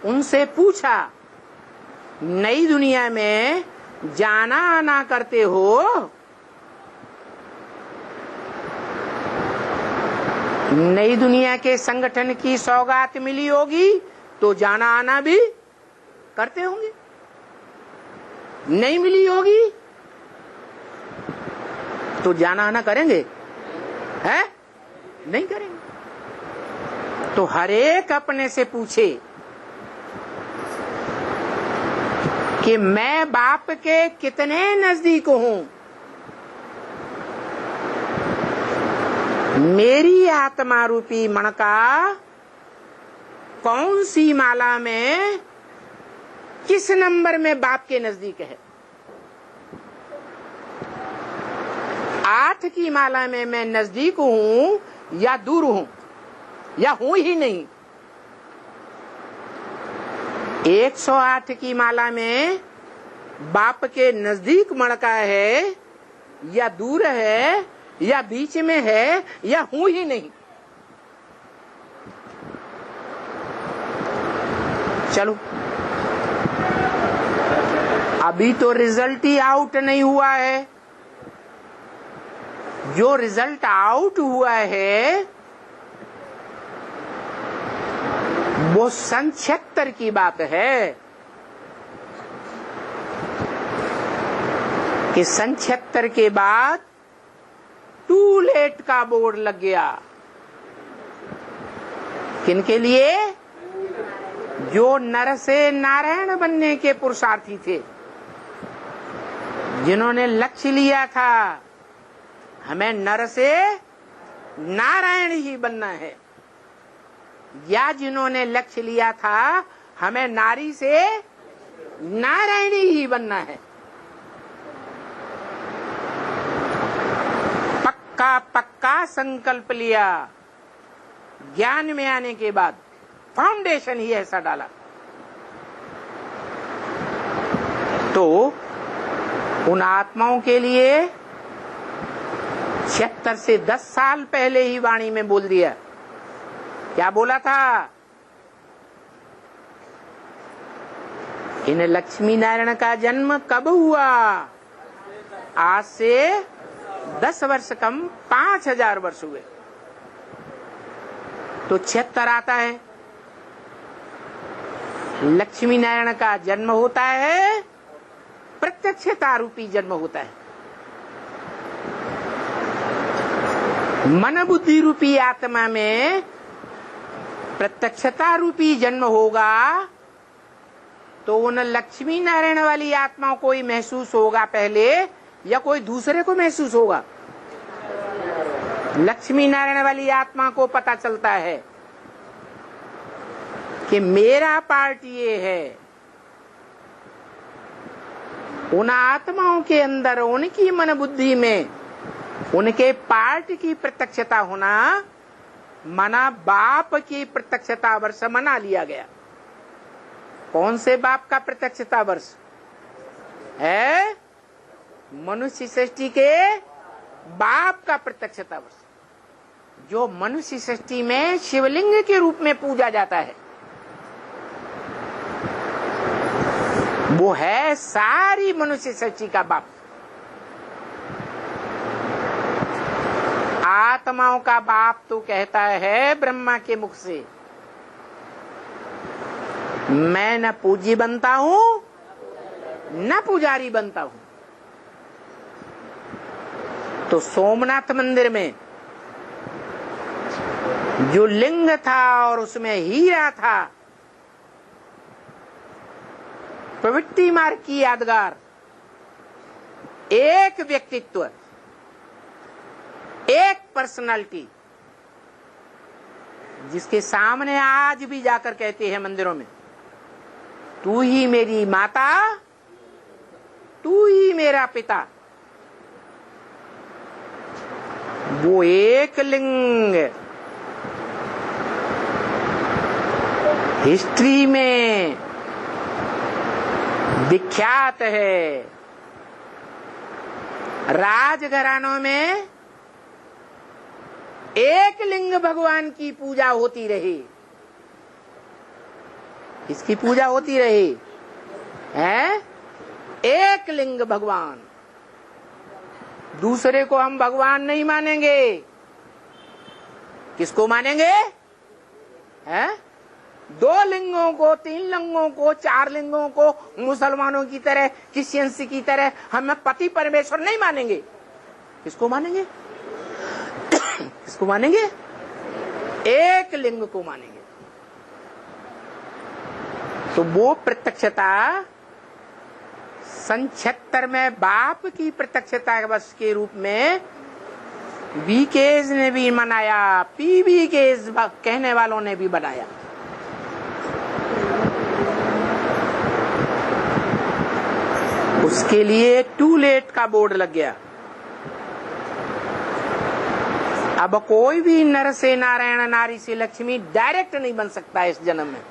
उनसे पूछा, नई दुनिया में जाना आना करते हो? नई दुनिया के संगठन की सौगात मिली होगी तो जाना आना भी करते होंगे, नहीं मिली होगी तो जाना आना करेंगे? है? नहीं करेंगे। तो हर एक अपने से पूछे कि मैं बाप के कितने नजदीक हूं, मेरी आत्मा रूपी मणका कौन सी माला में किस नंबर में बाप के नजदीक है। 8 की माला में मैं नजदीक हूं या दूर हूं या हूं ही नहीं। 108 की माला में बाप के नजदीक मणका है या दूर है या बीच में है या हूं ही नहीं। चलो, अभी तो रिजल्ट ही आउट नहीं हुआ है। जो रिजल्ट आउट हुआ है वो सन 76 की बात है कि सन 76 के बाद टू लेट का बोर्ड लग गया। किनके लिए? जो नर से नारायण बनने के पुरुषार्थी थे, जिन्होंने लक्ष्य लिया था हमें नर से नारायण ही बनना है, या जिन्होंने लक्ष्य लिया था हमें नारी से नारायणी ही बनना है। पक्का संकल्प लिया, ज्ञान में आने के बाद फाउंडेशन ही ऐसा डाला। तो उन आत्माओं के लिए 76 से 10 साल पहले ही वाणी में बोल दिया। क्या बोला था? इन लक्ष्मी नारायण का जन्म कब हुआ? आज से 10 वर्ष कम 5000 वर्ष हुए। तो 76 आता है, लक्ष्मी नारायण का जन्म होता है, प्रत्यक्षता रूपी जन्म होता है। मन बुद्धि रूपी आत्मा में प्रत्यक्षता रूपी जन्म होगा तो उन लक्ष्मी नारायण वाली आत्माओं को ही महसूस होगा पहले या कोई दूसरे को महसूस होगा? लक्ष्मी नारायण वाली आत्मा को पता चलता है कि मेरा पार्ट ये है। उन आत्माओं के अंदर उनकी मन बुद्धि में उनके पार्ट की प्रत्यक्षता होना मना बाप की प्रत्यक्षता वर्ष मना लिया गया। कौन से बाप का प्रत्यक्षता वर्ष है? मनुष्य सृष्टि के बाप का प्रत्यक्षता वर्ष, जो मनुष्य सृष्टि में शिवलिंग के रूप में पूजा जाता है। वो है सारी मनुष्य सृष्टि का बाप। आत्माओं का बाप तो कहता है ब्रह्मा के मुख से, मैं न पूजी बनता हूं न पुजारी बनता हूं। तो सोमनाथ मंदिर में जो लिंग था और उसमें हीरा था, प्रवृत्ति मार्ग की यादगार, एक व्यक्तित्व, एक पर्सनालिटी, जिसके सामने आज भी जाकर कहते हैं मंदिरों में, तू ही मेरी माता, तू ही मेरा पिता। वो एक लिंग हिस्ट्री में विख्यात है। राजघरानों में एक लिंग भगवान की पूजा होती रही। इसकी पूजा होती रही है। एक लिंग भगवान, दूसरे को हम भगवान नहीं मानेंगे। किसको मानेंगे? हैं? दो लिंगों को, तीन लिंगों को, चार लिंगों को मुसलमानों की तरह, क्रिश्चियंस की तरह हम पति परमेश्वर नहीं मानेंगे। किसको मानेंगे? किसको मानेंगे? एक लिंग को मानेंगे। तो वो प्रत्यक्षता सन 76 में बाप की प्रत्यक्षता वर्ष के रूप में बीकेज ने भी मनाया, पीबीकेज कहने वालों ने भी बनाया। उसके लिए टू लेट का बोर्ड लग गया। अब कोई भी नर से नारायण, नारी से लक्ष्मी डायरेक्ट नहीं बन सकता इस जन्म में।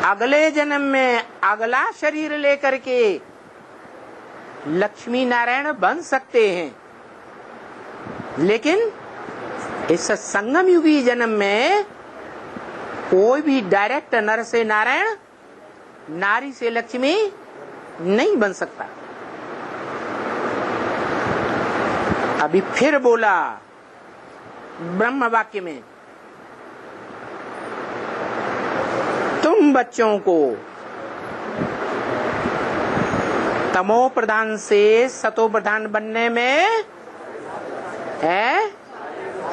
अगले जन्म में अगला शरीर लेकर के लक्ष्मी नारायण बन सकते हैं, लेकिन इस संगम युगी जन्म में कोई भी डायरेक्ट नर से नारायण, नारी से लक्ष्मी नहीं बन सकता। अभी फिर बोला ब्रह्म वाक्य में, तुम बच्चों को तमो प्रधान से सतो प्रधान बनने में है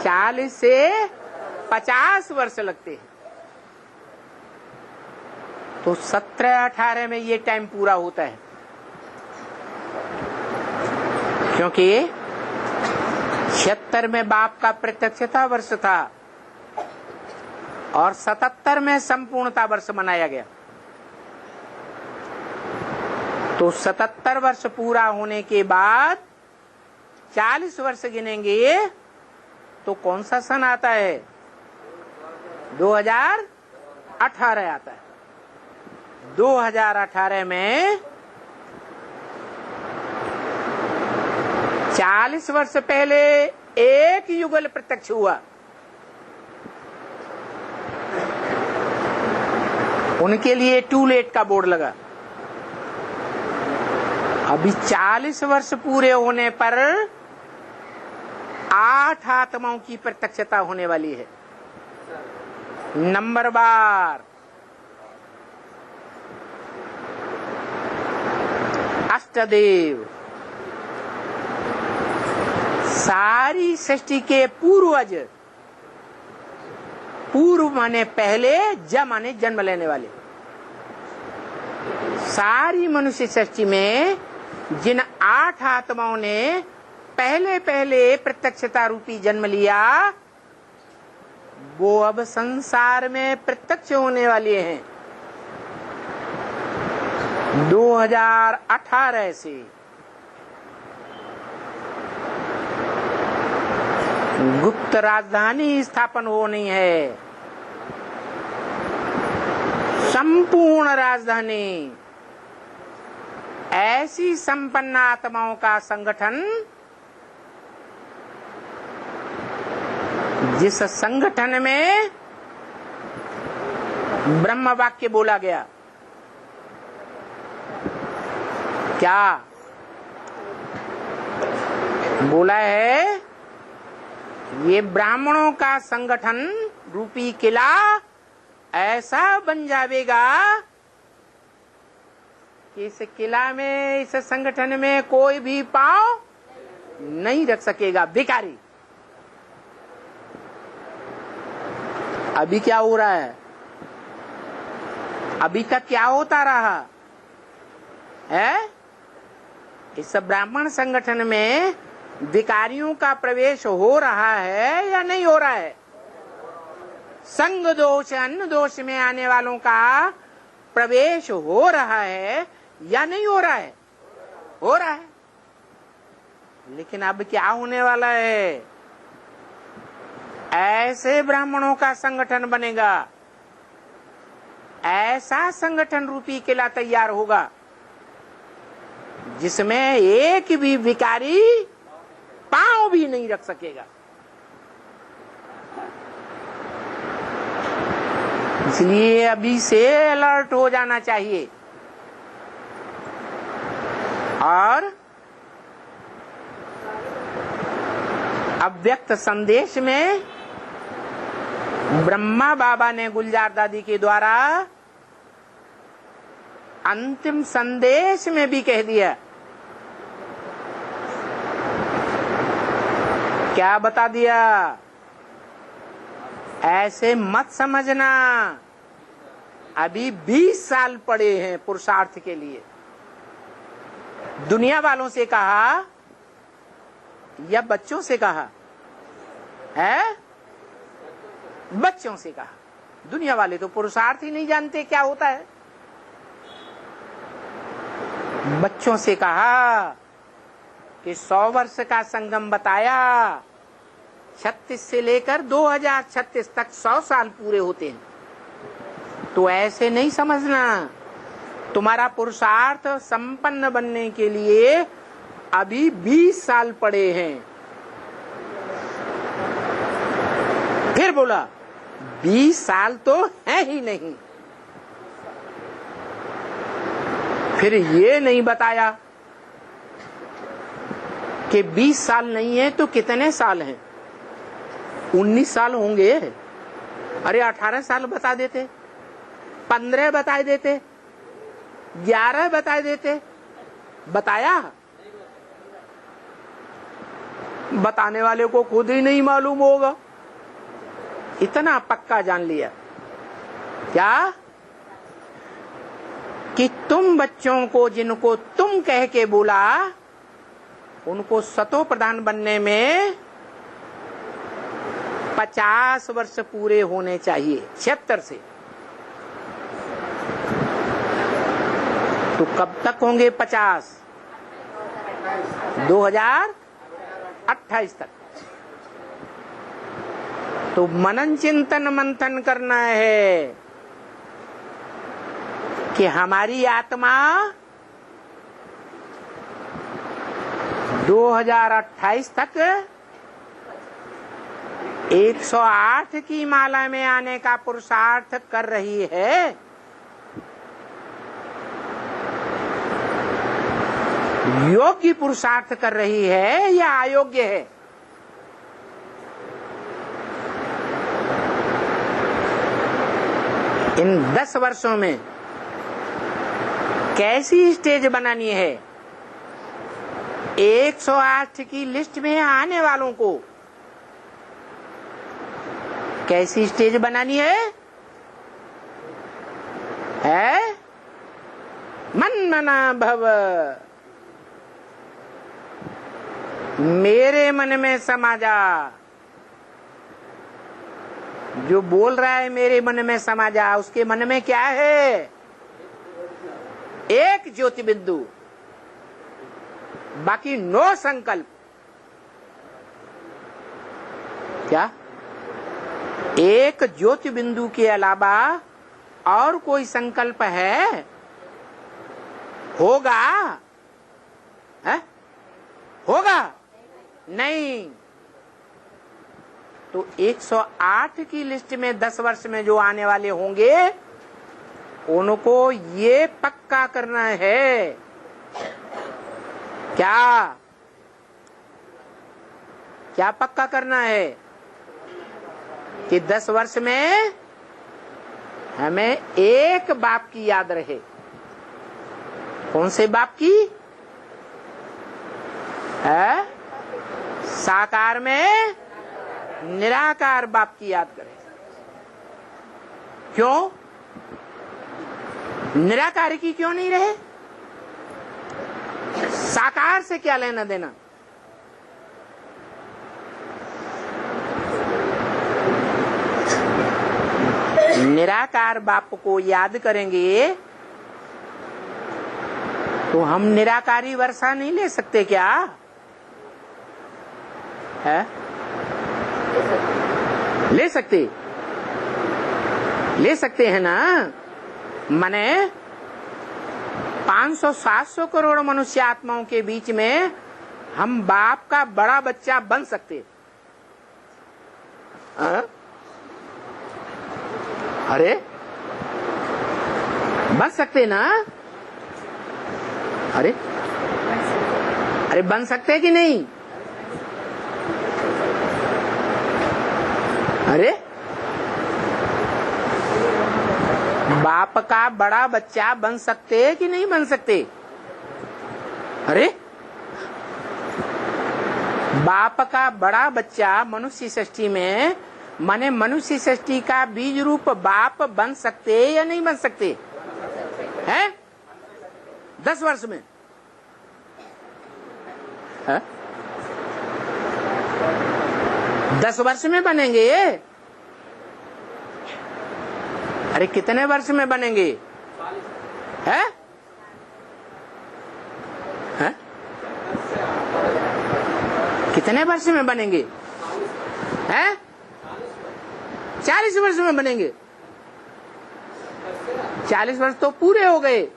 40 से 50 वर्ष लगते हैं। तो 17-18 में ये टाइम पूरा होता है, क्योंकि 76 में बाप का प्रत्यक्षता वर्ष था और 77 में संपूर्णता वर्ष मनाया गया। तो 77 वर्ष पूरा होने के बाद 40 वर्ष गिनेंगे तो कौन सा सन आता है? 2018 आता है। 2018 में 40 वर्ष पहले एक युगल प्रत्यक्ष हुआ। उनके लिए टू लेट का बोर्ड लगा। अभी 40 वर्ष पूरे होने पर 8 आत्माओं की प्रत्यक्षता होने वाली है। नंबर बार अष्टदेव, सारी सृष्टि के पूर्वज, पूर्व माने पहले, ज माने जन्म लेने वाले, सारी मनुष्य सृष्टि में जिन 8 आत्माओं ने पहले पहले प्रत्यक्षता रूपी जन्म लिया, वो अब संसार में प्रत्यक्ष होने वाले हैं 2018 से। गुप्त राजधानी स्थापन होनी है, संपूर्ण राजधानी, ऐसी संपन्न आत्माओं का संगठन जिस संगठन में ब्रह्म वाक्य बोला गया। क्या बोला है? ये ब्राह्मणों का संगठन रूपी किला ऐसा बन जाएगा कि इस किला में, इस संगठन में कोई भी पांव नहीं रख सकेगा भिखारी। अभी क्या हो रहा है? अभी तक क्या होता रहा है? इस ब्राह्मण संगठन में भिखारियों का प्रवेश हो रहा है या नहीं हो रहा है? संग दोष, अन्न दोष में आने वालों का प्रवेश हो रहा है या नहीं हो रहा है? हो रहा है। लेकिन अब क्या होने वाला है? ऐसे ब्राह्मणों का संगठन बनेगा, ऐसा संगठन रूपी किला तैयार होगा जिसमें एक भी भिखारी पांव भी नहीं रख सकेगा। इसलिए अभी से अलर्ट हो जाना चाहिए। और अव्यक्त संदेश में ब्रह्मा बाबा ने गुलजार दादी के द्वारा अंतिम संदेश में भी कह दिया। क्या बता दिया? ऐसे मत समझना, अभी 20 साल पड़े हैं पुरुषार्थ के लिए। दुनिया वालों से कहा या बच्चों से कहा है? बच्चों से कहा। दुनिया वाले तो पुरुषार्थ ही नहीं जानते क्या होता है। बच्चों से कहा कि 100 वर्ष का संगम बताया, 36 से लेकर 2036 तक 100 साल पूरे होते हैं। तो ऐसे नहीं समझना, तुम्हारा पुरुषार्थ संपन्न बनने के लिए अभी 20 साल पड़े हैं। फिर बोला 20 साल तो है ही नहीं। फिर ये नहीं बताया कि 20 साल नहीं है तो कितने साल हैं। 19 साल होंगे। अरे 18 साल बता देते, 15 बता देते, 11 बता देते। बताया? बताने वाले को खुद ही नहीं मालूम होगा। इतना पक्का जान लिया क्या कि तुम बच्चों को, जिनको तुम कह के बोला, उनको सतो प्रधान बनने में 50 वर्ष पूरे होने चाहिए 76 से। तो कब तक होंगे 50? 2028 तक। तो मनन चिंतन मंथन करना है कि हमारी आत्मा 2028 तक 108 की माला में आने का पुरुषार्थ कर रही है। योग्य पुरुषार्थ कर रही है या अयोग्य है? इन 10 वर्षों में कैसी स्टेज बनानी है? 108 की लिस्ट में आने वालों को कैसी स्टेज बनानी है? मन मना भव, मेरे मन में समा जा। जो बोल रहा है मेरे मन में समा जा, उसके मन में क्या है? एक ज्योति बिंदु, बाकी 9 संकल्प। क्या? एक ज्योति बिंदु के अलावा और कोई संकल्प है? होगा? है? होगा? नहीं। तो 108 की लिस्ट में 10 वर्ष में जो आने वाले होंगे, उनको ये पक्का करना है। क्या क्या पक्का करना है? कि 10 वर्ष में हमें एक बाप की याद रहे। कौन से बाप की? है? साकार में निराकार बाप की याद करें। क्यों? निराकार की क्यों नहीं रहे? साकार से क्या लेना देना? निराकार बाप को याद करेंगे तो हम निराकारी वर्षा नहीं ले सकते क्या? है? ले सकते हैं ना। माने 500-700 करोड़ मनुष्य आत्माओं के बीच में हम बाप का बड़ा बच्चा बन सकते। अरे बन सकते ना? अरे अरे बन सकते कि नहीं? अरे बाप का बड़ा बच्चा बन सकते कि नहीं बन सकते? अरे बाप का बड़ा बच्चा मनुष्य सृष्टि में, माने मनुष्य सृष्टि का बीज रूप बाप बन सकते या नहीं बन सकते हैं? 10 वर्ष में है? 10 वर्ष में बनेंगे ये? अरे कितने वर्ष में बनेंगे? है? है? कितने वर्ष में बनेंगे? हैं? 40 वर्ष में बनेंगे। 40 वर्ष तो पूरे हो गए।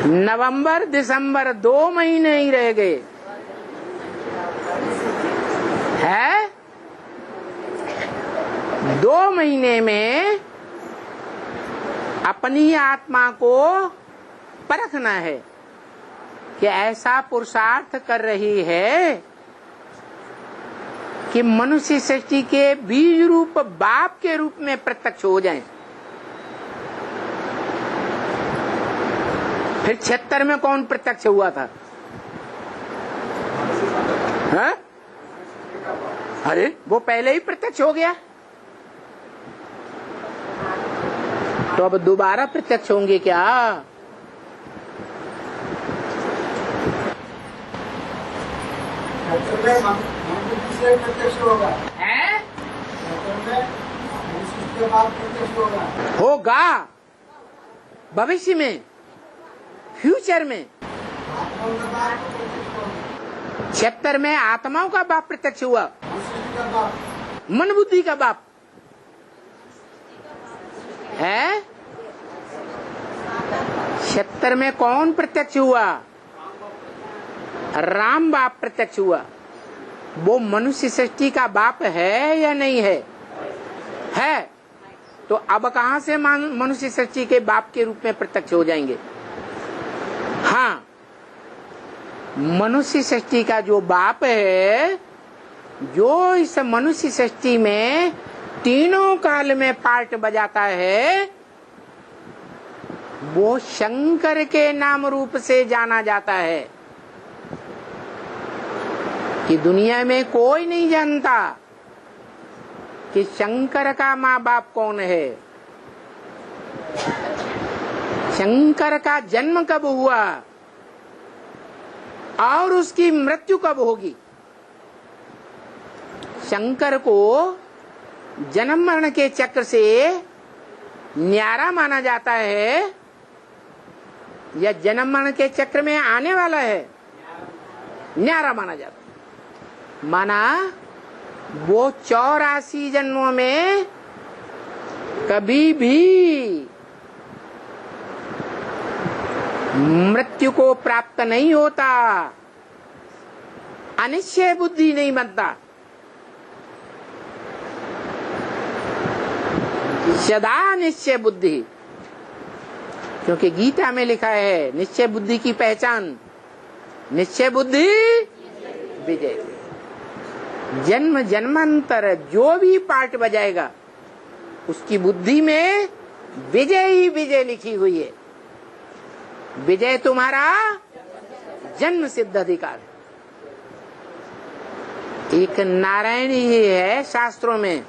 नवंबर दिसंबर 2 महीने ही रह गए है। 2 महीने में अपनी आत्मा को परखना है कि ऐसा पुरुषार्थ कर रही है कि मनुष्य सृष्टि के बीज रूप बाप के रूप में प्रत्यक्ष हो जाएं। फिर 76 में कौन प्रत्यक्ष हुआ था? हाँ? अरे वो पहले ही प्रत्यक्ष हो गया, तो अब दोबारा प्रत्यक्ष होंगे क्या? होगा भविष्य में, फ्यूचर में। 76 में आत्माओं का बाप प्रत्यक्ष हुआ, मन बुद्धि का बाप है। 76 में कौन प्रत्यक्ष हुआ? राम बाप प्रत्यक्ष हुआ। वो मनुष्य सृष्टि का बाप है या नहीं है? है। तो अब कहां से मनुष्य सृष्टि के बाप के रूप में प्रत्यक्ष हो जाएंगे? हाँ, मनुष्य सृष्टि का जो बाप है, जो इस मनुष्य सृष्टि में तीनों काल में पार्ट बजाता है, वो शंकर के नाम रूप से जाना जाता है कि दुनिया में कोई नहीं जानता कि शंकर का माँ बाप कौन है, शंकर का जन्म कब हुआ और उसकी मृत्यु कब होगी। शंकर को जन्म मरण के चक्र से न्यारा माना जाता है या जन्म मरण के चक्र में आने वाला है? न्यारा माना जाता है। माना वो 84 जन्मों में कभी भी मृत्यु को प्राप्त नहीं होता, अनिश्चय बुद्धि नहीं बनता, सदा निश्चय बुद्धि। क्योंकि गीता में लिखा है निश्चय बुद्धि की पहचान निश्चय बुद्धि विजय। जन्म जन्मांतर जो भी पार्ट बजाएगा उसकी बुद्धि में विजय ही विजय लिखी हुई है। विजय तुम्हारा जन्म सिद्ध अधिकार है। एक नारायण ही है शास्त्रों में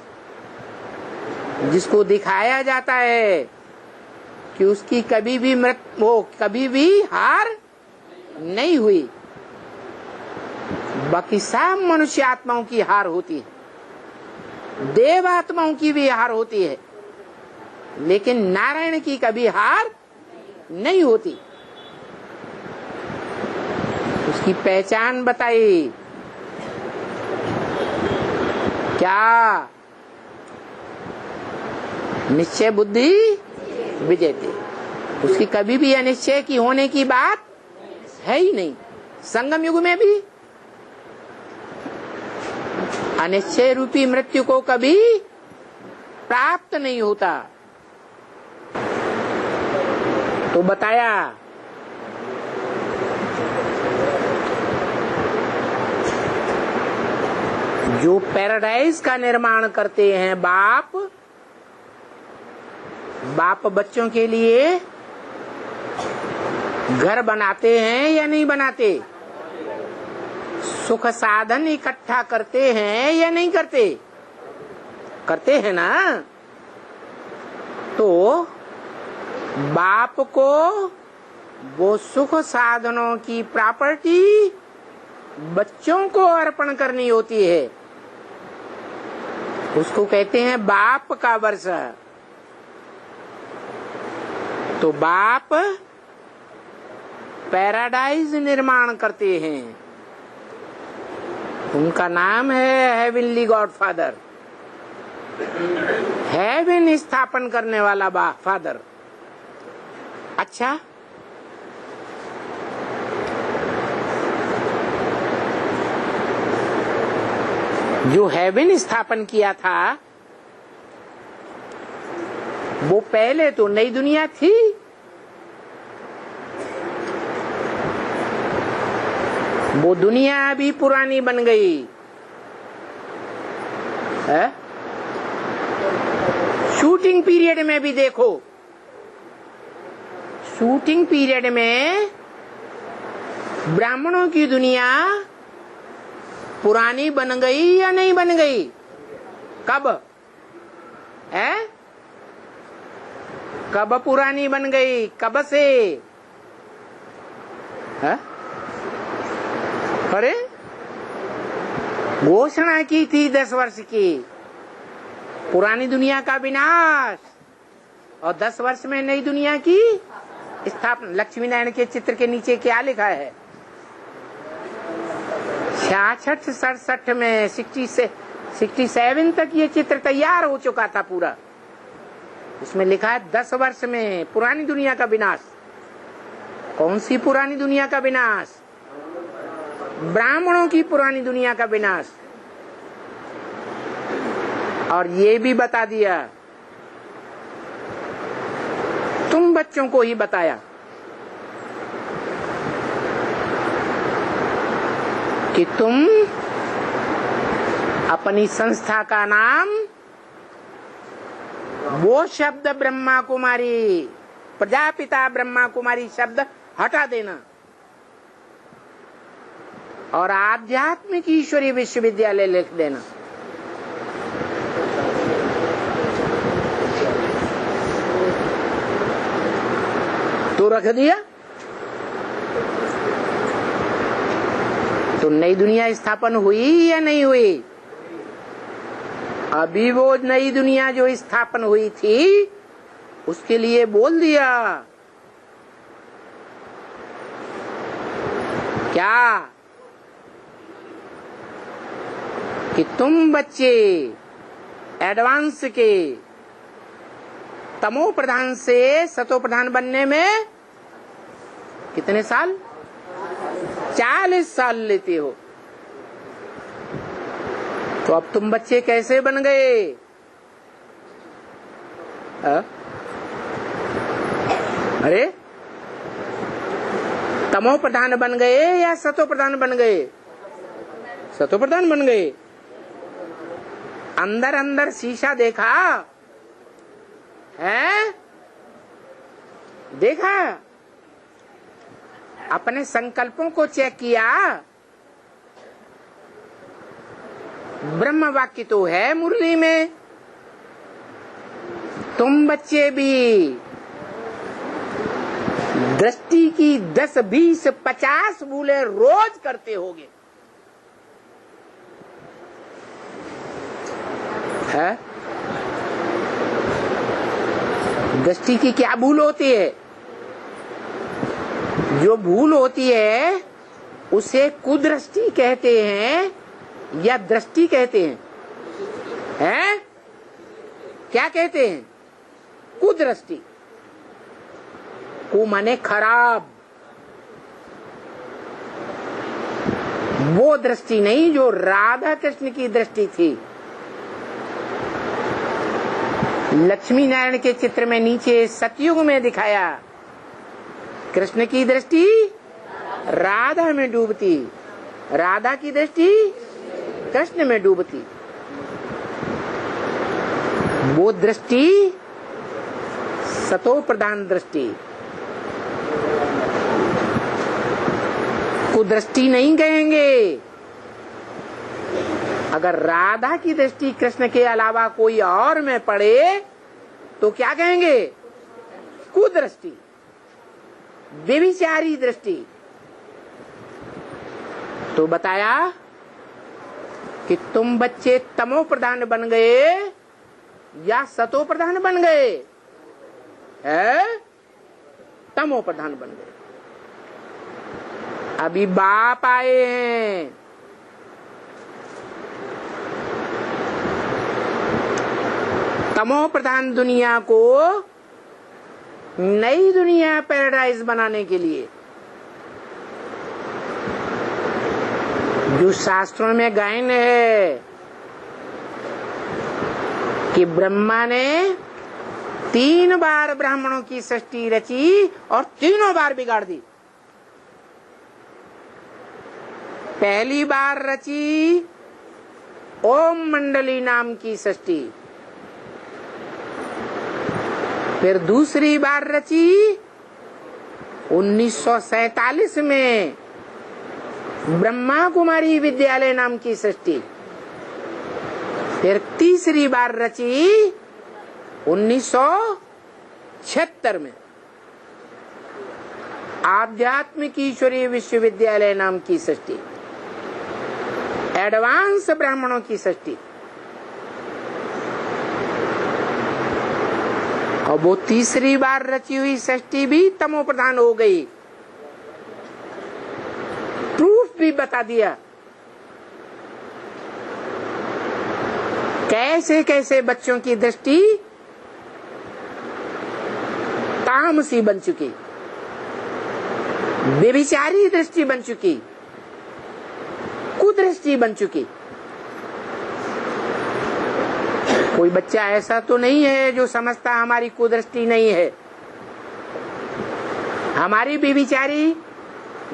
जिसको दिखाया जाता है कि उसकी कभी भी वो कभी भी हार नहीं हुई। बाकी सब मनुष्य आत्माओं की हार होती है, देव आत्माओं की भी हार होती है, लेकिन नारायण की कभी हार नहीं होती। उसकी पहचान बताई क्या? निश्चय बुद्धि विजयते। उसकी कभी भी अनिश्चय की होने की बात है ही नहीं। संगम युग में भी अनिश्चय रूपी मृत्यु को कभी प्राप्त नहीं होता। तो बताया जो पैराडाइज का निर्माण करते हैं बाप बच्चों के लिए घर बनाते हैं या नहीं बनाते? सुख साधन इकट्ठा करते हैं या नहीं करते? करते हैं ना। तो बाप को वो सुख साधनों की प्रॉपर्टी बच्चों को अर्पण करनी होती है। उसको कहते हैं बाप का वर्ष। तो बाप पैराडाइज निर्माण करते हैं। उनका नाम है हेवनली गॉडफादर, हेवन स्थापन करने वाला फादर। अच्छा, जो हेवन स्थापन किया था वो पहले तो नई दुनिया थी। वो दुनिया अभी पुरानी बन गई है। शूटिंग पीरियड में भी देखो, शूटिंग पीरियड में ब्राह्मणों की दुनिया पुरानी बन गई या नहीं बन गई? कब है? कब पुरानी बन गई? कब से है? अरे घोषणा की थी 10 वर्ष की पुरानी दुनिया का विनाश और 10 वर्ष में नई दुनिया की स्थापना। लक्ष्मी नारायण के चित्र के नीचे क्या लिखा है? 66-67 में 67 तक ये चित्र तैयार हो चुका था पूरा। उसमें लिखा है 10 वर्ष में पुरानी दुनिया का विनाश। कौन सी पुरानी दुनिया का विनाश? ब्राह्मणों की पुरानी दुनिया का विनाश। और ये भी बता दिया, तुम बच्चों को ही बताया कि तुम अपनी संस्था का नाम वो शब्द ब्रह्मा कुमारी, प्रजापिता ब्रह्मा कुमारी शब्द हटा देना और आध्यात्मिक ईश्वरीय विश्वविद्यालय लिख देना। तो रख दिया। तो नई दुनिया स्थापन हुई या नहीं हुई? अभी वो नई दुनिया जो स्थापन हुई थी उसके लिए बोल दिया क्या कि तुम बच्चे एडवांस के तमो प्रधान से सतो प्रधान बनने में कितने साल? 40 साल लेते हो। तो अब तुम बच्चे कैसे बन गए? अरे तमो प्रधान बन गए या सतो प्रधान बन गए? सतो प्रधान बन गए। अंदर अंदर शीशा देखा है? देखा? अपने संकल्पों को चेक किया? ब्रह्म वाक्य तो है मुरली में। तुम बच्चे भी दृष्टि की 10, 20, 50 भूले रोज करते होगे। है? दृष्टि की क्या भूल होती है? जो भूल होती है उसे कुदृष्टि कहते हैं या दृष्टि कहते हैं? हैं? क्या कहते हैं? कुदृष्टि। को माने खराब। वो दृष्टि नहीं जो राधा कृष्ण की दृष्टि थी। लक्ष्मी नारायण के चित्र में नीचे सतयुग में दिखाया, कृष्ण की दृष्टि राधा में डूबती, राधा की दृष्टि कृष्ण में डूबती। वो दृष्टि सतो प्रधान दृष्टि, कुदृष्टि नहीं कहेंगे। अगर राधा की दृष्टि कृष्ण के अलावा कोई और में पड़े तो क्या कहेंगे? कुदृष्टि, व्यभिचारी दृष्टि। तो बताया कि तुम बच्चे तमो प्रधान बन गए या सतो प्रधान बन गए? है तमो प्रधान बन गए। अभी बाप आए हैं, तमो प्रधान दुनिया को नई दुनिया पैराडाइज बनाने के लिए। जो शास्त्रों में गायन है कि ब्रह्मा ने 3 बार ब्राह्मणों की सृष्टि रची और तीनों बार बिगाड़ दी। पहली बार रची ओम मंडली नाम की सृष्टि, फिर दूसरी बार रची 1947 में ब्रह्मा कुमारी विद्यालय नाम की सृष्टि, फिर तीसरी बार रची 1976 में आध्यात्मिक ईश्वरीय विश्वविद्यालय नाम की सृष्टि, एडवांस ब्राह्मणों की सृष्टि। और वो तीसरी बार रची हुई सृष्टि भी तमो प्रधान हो गई। प्रूफ भी बता दिया कैसे कैसे बच्चों की दृष्टि तामसी बन चुकी, व्यभिचारी दृष्टि बन चुकी, कुदृष्टि बन चुकी। कोई बच्चा ऐसा तो नहीं है जो समझता हमारी कुदृष्टि नहीं है। हमारी व्यभिचारी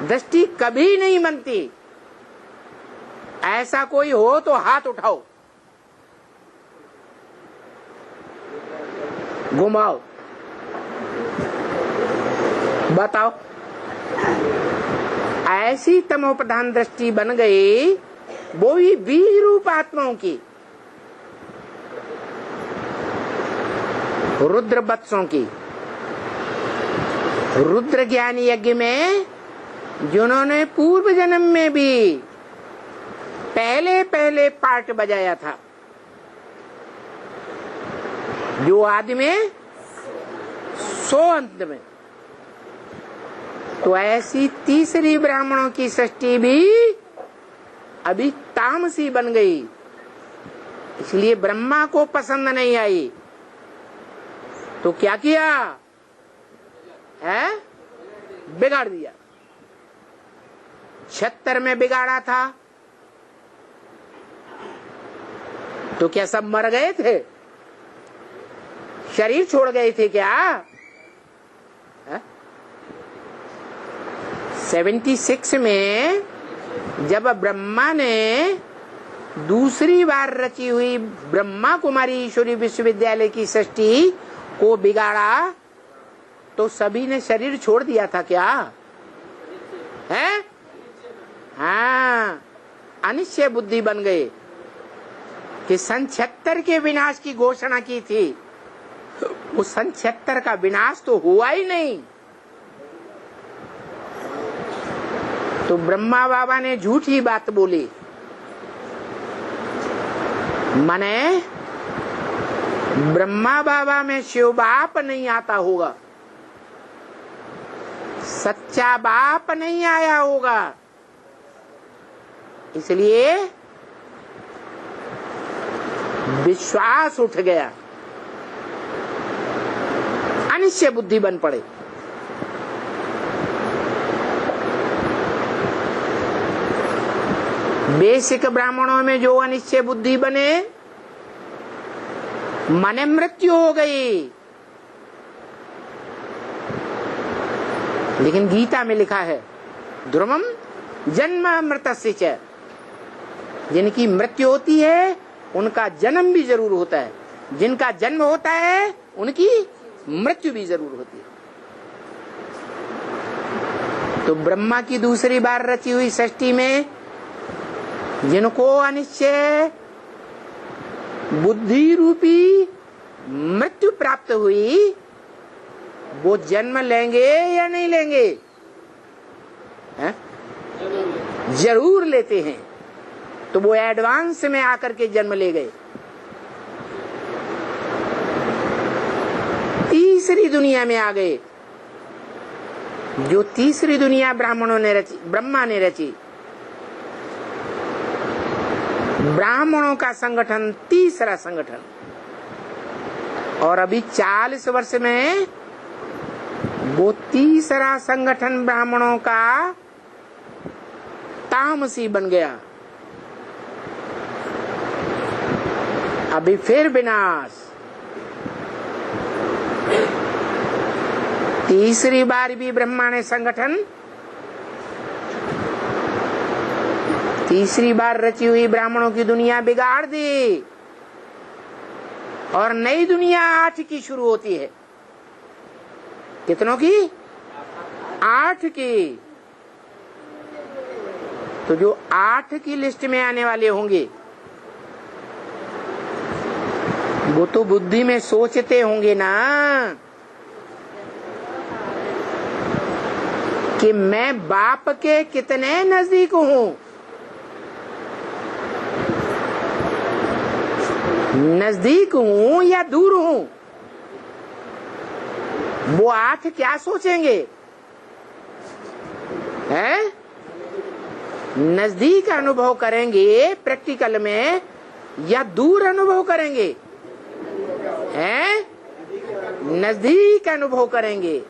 दृष्टि कभी नहीं बनती। ऐसा कोई हो तो हाथ उठाओ, घुमाओ, बताओ। ऐसी तमो प्रधान दृष्टि बन गई, वो भी बीज रूप आत्माओं की, रुद्र वत्सों की। रुद्र ज्ञान यज्ञ में जिन्होंने पूर्व जन्म में भी पहले पहले पार्ट बजाया था, जो आदि में सो अंत में, तो ऐसी तीसरी ब्राह्मणों की सृष्टि भी अभी तामसी बन गई। इसलिए ब्रह्मा को पसंद नहीं आई तो क्या किया है? बिगाड़ दिया। 76 में बिगाड़ा था तो क्या सब मर गए थे? शरीर छोड़ गए थे क्या? 76 में जब ब्रह्मा ने दूसरी बार रची हुई ब्रह्मा कुमारी ईश्वरी विश्वविद्यालय की सृष्टि को बिगाड़ा तो सभी ने शरीर छोड़ दिया था क्या है? हाँ, अनिश्चय बुद्धि बन गए कि सन 76 के विनाश की घोषणा की थी। वो सन 76 का विनाश तो हुआ ही नहीं। तो ब्रह्मा बाबा ने झूठी बात बोली, माने ब्रह्मा बाबा में शिव बाप नहीं आता होगा, सच्चा बाप नहीं आया होगा। इसलिए विश्वास उठ गया, अनिश्चय बुद्धि बन पड़े। बेसिक ब्राह्मणों में जो अनिश्चय बुद्धि बने माने मृत्यु हो गई। लेकिन गीता में लिखा है ध्रुवम जन्म मृतस्य च, जिनकी मृत्यु होती है उनका जन्म भी जरूर होता है, जिनका जन्म होता है उनकी मृत्यु भी जरूर होती है। तो ब्रह्मा की दूसरी बार रची हुई सृष्टि में जिनको अनिश्चय बुद्धि रूपी मृत्यु प्राप्त हुई, वो जन्म लेंगे या नहीं लेंगे? है? जरूर लेते हैं। तो वो एडवांस में आकर के जन्म ले गए। तीसरी दुनिया में आ गए। जो तीसरी दुनिया ब्राह्मणों ने रची, ब्रह्मा ने रची। ब्राह्मणों का संगठन तीसरा संगठन, और अभी 40 वर्ष में वो तीसरा संगठन ब्राह्मणों का तामसी बन गया। अभी फिर विनाश। तीसरी बार भी ब्रह्मा ने संगठन, तीसरी बार रची हुई ब्राह्मणों की दुनिया बिगाड़ दी, और नई दुनिया 8 की शुरू होती है। कितनों की? 8 की। तो जो 8 की लिस्ट में आने वाले होंगे वो तो बुद्धि में सोचते होंगे ना कि मैं बाप के कितने नजदीक हूं। नजदीक हूं या दूर हूं? वो 8 क्या सोचेंगे? हैं? नजदीक अनुभव करेंगे प्रैक्टिकल में या दूर अनुभव करेंगे? हैं? नजदीक अनुभव करेंगे।